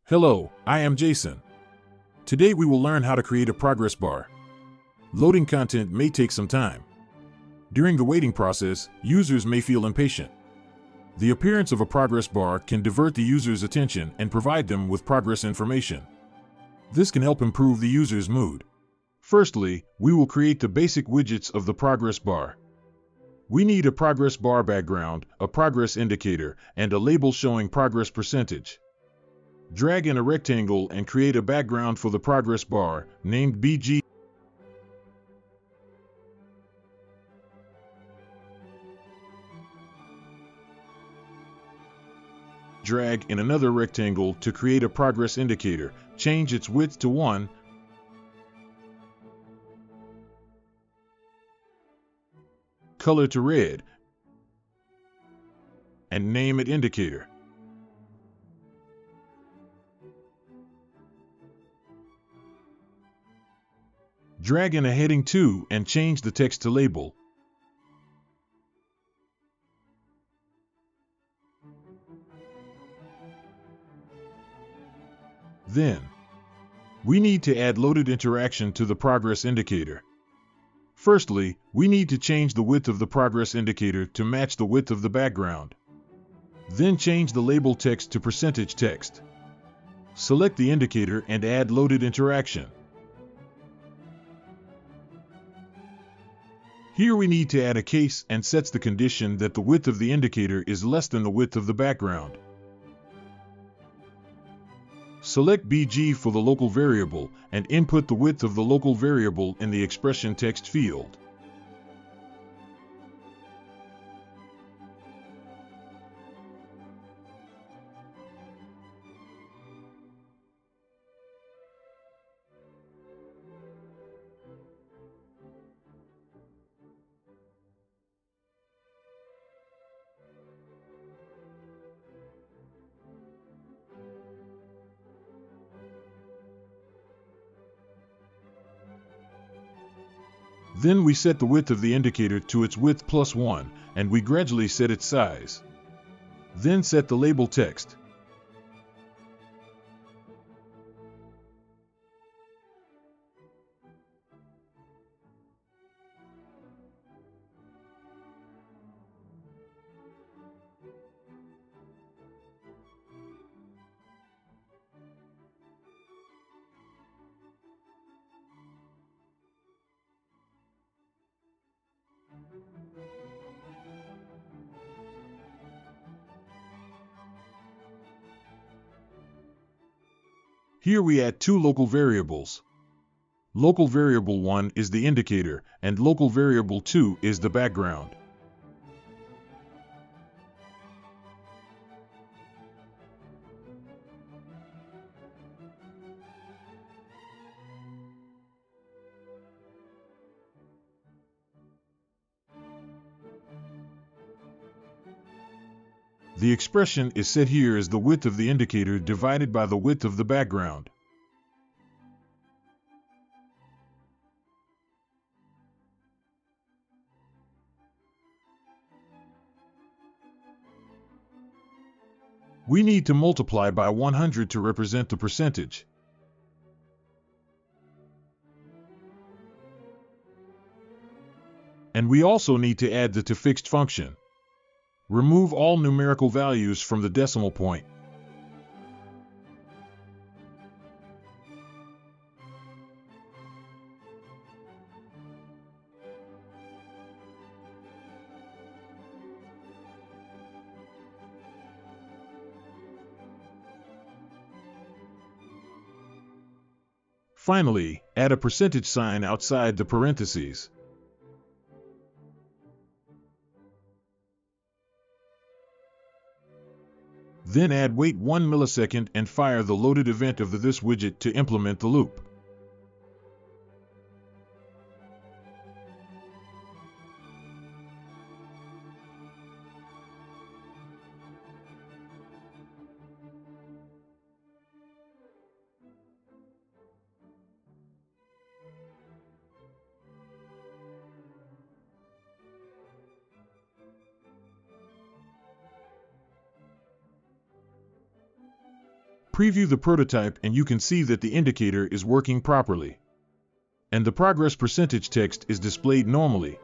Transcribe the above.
Hello, I am Jason. Today we will learn how to create a progress bar. Loading content may take some time. During the waiting process, users may feel impatient. The appearance of a progress bar can divert the user's attention and provide them with progress information. This can help improve the user's mood. Firstly, we will create the basic widgets of the progress bar. We need a progress bar background, a progress indicator, and a label showing progress percentage. Drag in a rectangle and create a background for the progress bar, named BG. Drag in another rectangle to create a progress indicator. Change its width to 1. Color to red. And name it indicator. Drag in a heading 2 and change the text to label. Then, we need to add loaded interaction to the progress indicator. Firstly, we need to change the width of the progress indicator to match the width of the background. Then change the label text to percentage text. Select the indicator and add loaded interaction. Here we need to add a case and sets the condition that the width of the indicator is less than the width of the background. Select BG for the local variable and input the width of the local variable in the expression text field. Then we set the width of the indicator to its width plus 1, and we gradually set its size. Then set the label text. Here we add two local variables. Local variable 1 is the indicator, and local variable 2 is the background. The expression is set here as the width of the indicator divided by the width of the background. We need to multiply by 100 to represent the percentage. And we also need to add the toFixed function. Remove all numerical values from the decimal point. Finally, add a percentage sign outside the parentheses. Then add wait 1 millisecond and fire the loaded event of the this widget to implement the loop. Preview the prototype and you can see that the indicator is working properly. And the progress percentage text is displayed normally.